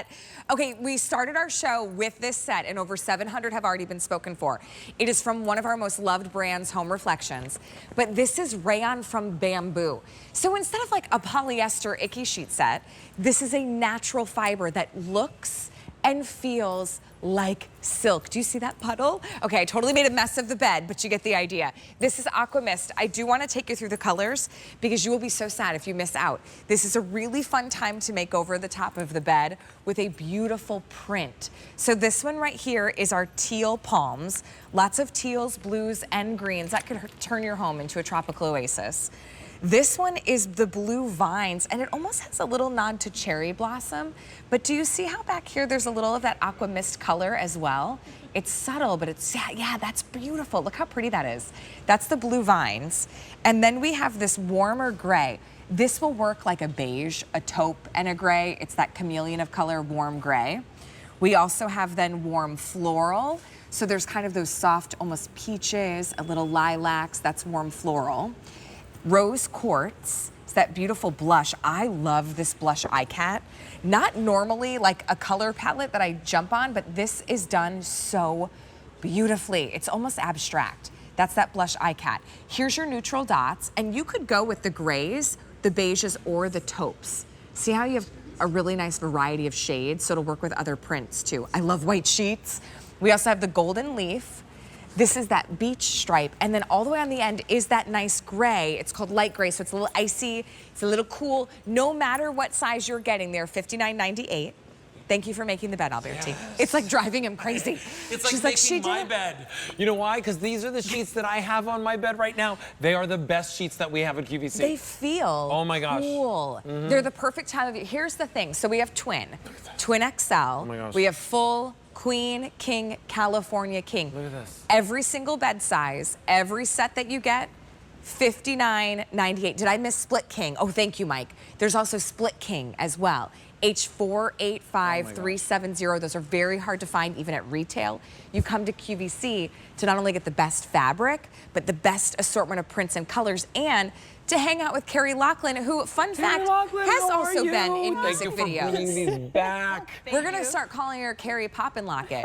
set. Okay, we started our show with this set, and over 700 have already been spoken for. It is from one of our most loved brands, Home Reflections, but this is rayon from bamboo. So instead of like a polyester icky sheet set, this is a natural fiber that looks and feels like silk. Do you see that puddle? Okay, I totally made a mess of the bed, but you get the idea. This is Aqua Mist. I do want to take you through the colors because you will be so sad if you miss out. This is a really fun time to make over the top of the bed with a beautiful print. So this one right here is our teal palms. Lots of teals, blues, and greens. That could turn your home into a tropical oasis. This one is the blue vines, and it almost has a little nod to cherry blossom. But do you see how back here there's a little of that aqua mist color as well? It's subtle, but it's, yeah, that's beautiful. Look how pretty that is. That's the blue vines. And then we have this warmer gray. This will work like a beige, a taupe, and a gray. It's that chameleon of color, warm gray. We also have then warm floral. So there's kind of those soft, almost peaches, a little lilacs, that's warm floral. Rose quartz, it's that beautiful blush. I love this blush iCat. Not normally like a color palette that I jump on, but this is done so beautifully. It's almost abstract. That's that blush iCat. Here's your neutral dots, and you could go with the grays, the beiges, or the taupes. See how you have a really nice variety of shades, so it'll work with other prints too. I love white sheets. We also have the golden leaf. This is that beach stripe, and then all the way on the end is that nice gray. It's called light gray, so it's a little icy, it's a little cool. No matter what size you're getting, they're $59.98. Thank you for making the bed, Alberti. Yes. It's like driving him crazy. It's like making my bed. You know why? Because these are the sheets that I have on my bed right now. They are the best sheets that we have at QVC. They feel oh my gosh. Cool. They're the perfect time of year. Here's the thing. So we have twin XL. Oh my gosh. We have full, queen, king, California king. Look at this. Every single bed size, every set that you get, $59.98. Did I miss split king? Oh, thank you, Mike. There's also split king as well. H485370. Those are very hard to find even at retail. You come to QVC to not only get the best fabric, but the best assortment of prints and colors, and to hang out with Carrie Loughlin, who, fun fact, has also been in music videos. For bringing these back. We're gonna start calling her Carrie Poppin' Locket.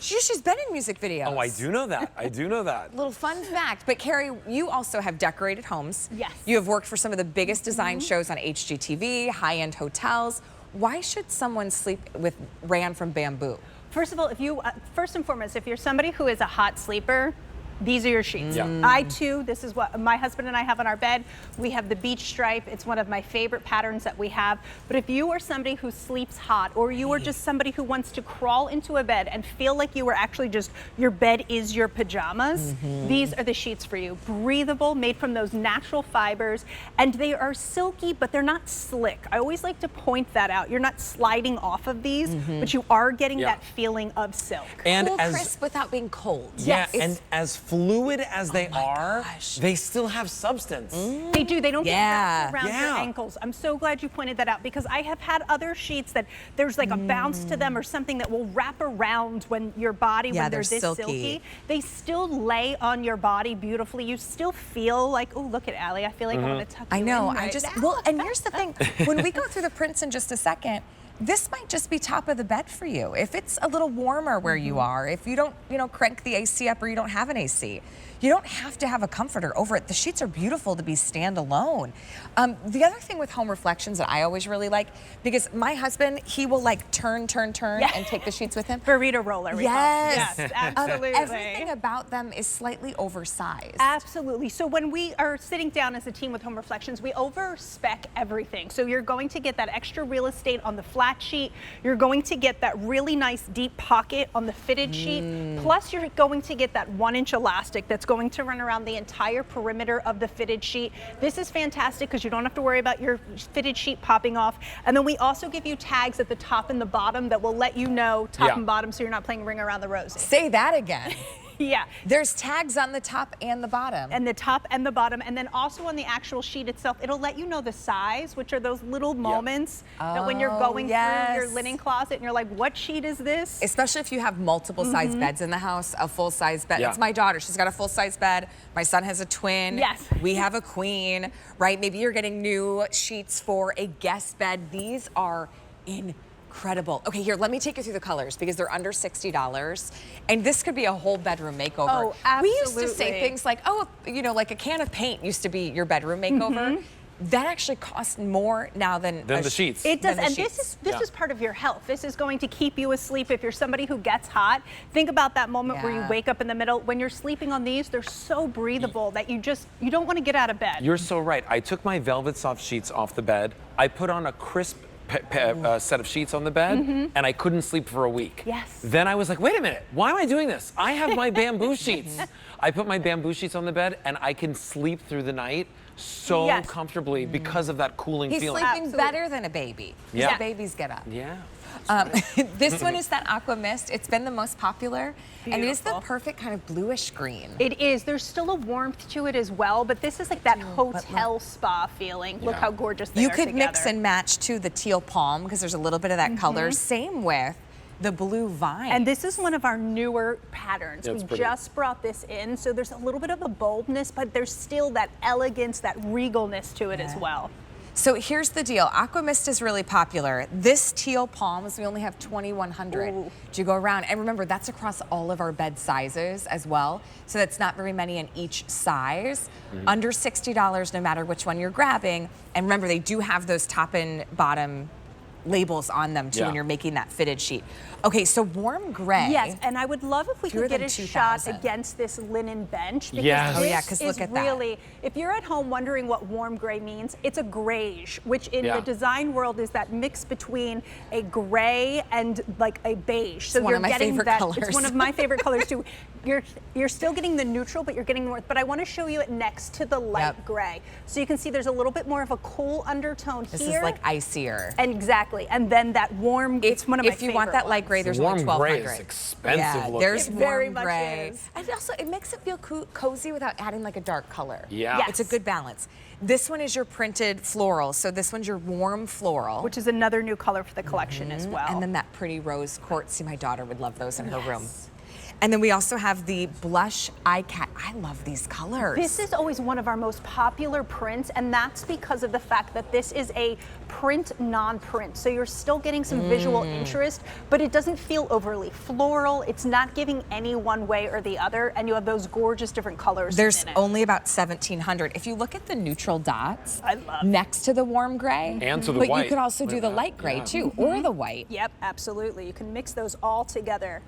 She's been in music videos. Oh, I do know that. I do know that. Little fun fact. But Carrie, you also have decorated homes. Yes. You have worked for some of the biggest design shows on HGTV, high-end hotels. Why should someone sleep with rayon from bamboo? First of all, if you first and foremost, if you're somebody who is a hot sleeper, these are your sheets. Yeah. I too, this is what my husband and I have on our bed. We have the beach stripe. It's one of my favorite patterns that we have. But if you are somebody who sleeps hot, or you are just somebody who wants to crawl into a bed and feel like you are actually just, your bed is your pajamas, these are the sheets for you. Breathable, made from those natural fibers, and they are silky, but they're not slick. I always like to point that out. You're not sliding off of these, but you are getting that feeling of silk. And cool, crisp without being cold. Yeah, and as fluid as they are, they still have substance. They do. They don't get wrapped around Yeah. your ankles. I'm so glad you pointed that out, because I have had other sheets that there's like a bounce to them or something that will wrap around when your body, when they're this silky. They still lay on your body beautifully. You still feel like, oh, look at Allie. I feel like I want to tuck you I know. in right now. Well, and here's the thing. When we go through the prints in just a second, this might just be top of the bed for you. If it's a little warmer where you are, if you don't, crank the AC up or you don't have an AC, you don't have to have a comforter over it. The sheets are beautiful to be standalone. The other thing with Home Reflections that I always really like, because my husband, he will like turn and take the sheets with him. Burrito roller. Yes. Yes, absolutely. Everything about them is slightly oversized. Absolutely. So when we are sitting down as a team with Home Reflections, we over-spec everything. So you're going to get that extra real estate on the flat sheet. You're going to get that really nice deep pocket on the fitted sheet. Plus you're going to get that 1-inch elastic that's going to run around the entire perimeter of the fitted sheet. This is fantastic because you don't have to worry about your fitted sheet popping off. And then we also give you tags at the top and the bottom that will let you know top and bottom, so you're not playing Ring Around the Rosie. Say that again. Yeah. There's tags on the top and the bottom. And the top and the bottom. And then also on the actual sheet itself, it'll let you know the size, which are those little moments that when you're going through your linen closet and you're like, what sheet is this? Especially if you have multiple size beds in the house, a full size bed. It's my daughter. She's got a full size bed. My son has a twin. Yes. We have a queen, right? Maybe you're getting new sheets for a guest bed. These are incredible. Incredible. Okay, here, let me take you through the colors because they're under $60. And this could be a whole bedroom makeover. Oh, We used to say absolutely. things like, oh, you know, like a can of paint used to be your bedroom makeover. That actually costs more now than the sheets. It does, than the and sheets. this is part of your health. This is going to keep you asleep. If you're somebody who gets hot, think about that moment where you Yeah. wake up in the middle. When you're sleeping on these, they're so breathable that you don't want to get out of bed. You're so right. I took my velvet soft sheets off the bed. I put on a crisp set of sheets on the bed, and I couldn't sleep for a week. Yes. Then I was like, wait a minute, why am I doing this? I have my bamboo sheets. I put my bamboo sheets on the bed, and I can sleep through the night so Yes. comfortably because of that cooling He's feeling. sleeping Absolutely. better than a baby. Yeah. The babies get up. Yeah. This one is that aqua mist. It's been the most popular, and it is the Beautiful. perfect kind of bluish green. It is. There's still a warmth to it as well, but this is like that hotel spa feeling. Look Yeah. how gorgeous they You are could together. mix and match to the teal palm because there's a little bit of that color. Same with the blue vine. And this is one of our newer patterns. Yeah, it's We pretty. just brought this in, so there's a little bit of a boldness, but there's still that elegance, that regalness to it as well. So here's the deal. Aqua Mist is really popular. This teal palms, we only have 2,100 Ooh. to go around. And remember, that's across all of our bed sizes as well. So that's not very many in each size. Under $60 no matter which one you're grabbing. And remember, they do have those top and bottom labels on them too Yeah. when you're making that fitted sheet. Okay, so warm gray. Yes, and I would love if we Fewer could get than a shot 2,000. against this linen bench. Because Yes. Oh, this yeah, 'cause is look at that. really, if you're at home wondering what warm gray means, it's a grayish, which in Yeah. the design world is that mix between a gray and like a beige. So one you're of my getting favorite that. colors. It's one of my favorite colors too. You're still getting the neutral, but you're getting more. But I want to show you it next to the light Yep. gray, so you can see there's a little bit more of a cool undertone This here. is like icier. And exactly, and then that warm. It's one of my If you want that light gray, there's Warm only gray 1,200. is expensive Yeah, looking. there's It warm very much gray. is. And also, it makes it feel cozy without adding like a dark color. Yeah. Yes. It's a good balance. This one is your printed floral. So this one's your warm floral. which is another new color for the collection as well. And then that pretty rose quartz. See, my daughter would love those in her room. Yes. And then we also have the blush eye cat. I love these colors. This is always one of our most popular prints, and that's because of the fact that this is a print non-print. So you're still getting some visual interest, but it doesn't feel overly floral. It's not giving any one way or the other, and you have those gorgeous different colors There's in it. only about 1,700. If you look at the neutral dots I love. next to the warm gray, And to the but white. you could also Look do at the that. light gray Yeah. too, or the white. Yep, absolutely. You can mix those all together.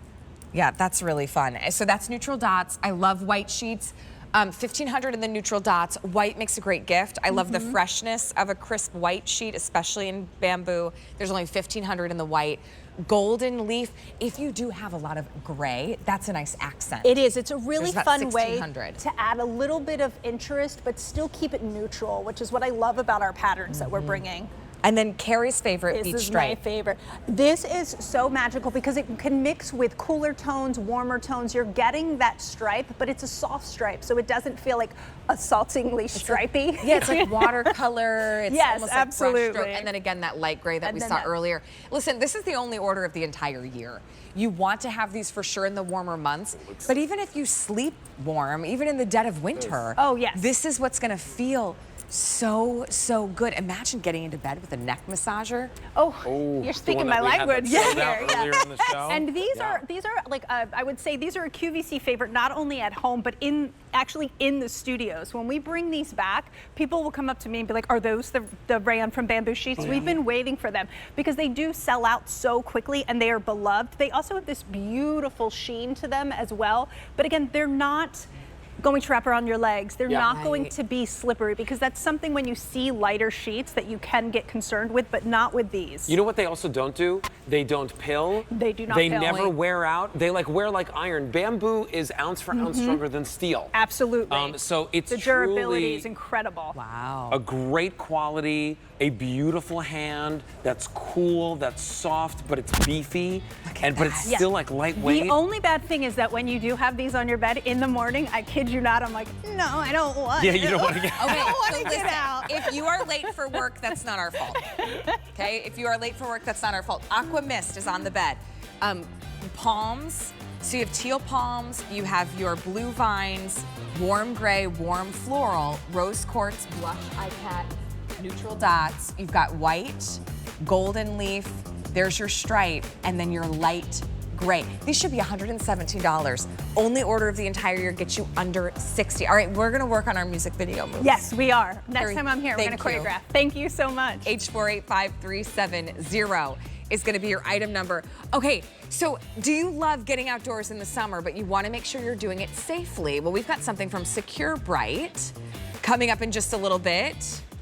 Yeah, that's really fun. So that's neutral dots. I love white sheets. 1,500 in the neutral dots. White makes a great gift. I love the freshness of a crisp white sheet, especially in bamboo. There's only 1,500 in the white. Golden leaf. If you do have a lot of gray, that's a nice accent. It is. It's a really There's about fun way 1,600. to add a little bit of interest, but still keep it neutral, which is what I love about our patterns that we're bringing. And then Carrie's favorite, This beach is stripe. my favorite. This is so magical because it can mix with cooler tones, warmer tones. You're getting that stripe, but it's a soft stripe, so it doesn't feel like assaultingly stripy. Yeah, it's like watercolor. It's Yes, almost like absolutely. brushstroke. And then again, that light gray that And we then saw that- earlier. Listen, this is the only order of the entire year. You want to have these for sure in the warmer months, but even if you sleep warm, even in the dead of winter, Oh, yes. this is what's gonna feel so good. Imagine getting into bed with a neck massager. Oh, Oh, you're the speaking one my that we had language. that sold Yeah, out yeah. earlier in the show. And these Yeah. are like I would say these are a QVC favorite, not only at home but actually in the studios. When we bring these back, people will come up to me and be like, "Are those the Rayon from Bamboo Sheets?" We've been waiting for them because they do sell out so quickly and they are beloved. They also have this beautiful sheen to them as well. But again, they're not going to wrap around your legs. They're Yeah. not going Right. to be slippery because that's something when you see lighter sheets that you can get concerned with, but not with these. You know what they also don't do? They don't pill. They do not They pill. never wear out. They like wear like iron. Bamboo is ounce for ounce stronger than steel. Absolutely. So it's the durability truly is incredible. Wow. a great quality, a beautiful hand that's cool, that's soft, but it's beefy, but it's Yeah. still like lightweight. The only bad thing is that when you do have these on your bed in the morning, I kid you not, I'm like, no, I don't want Yeah, you don't want to get. Okay, wanna so get listen, out. if you are late for work, that's not our fault. Okay, if you are late for work, that's not our fault. Aqua Mist is on the bed. Palms, so you have teal palms, you have your blue vines, warm gray, warm floral, rose quartz, blush eye cat, neutral dots. You've got white, golden leaf, There's your stripe, and then your light gray. These should be $117. Only order of the entire year gets you under 60. All right, we're gonna work on our music video moves. Yes, we are. Next Very- time I'm here, we're gonna thank you. choreograph. Thank you so much. H485370 is gonna be your item number. Okay, so do you love getting outdoors in the summer, but you wanna make sure you're doing it safely? Well, we've got something from Secure Bright coming up in just a little bit.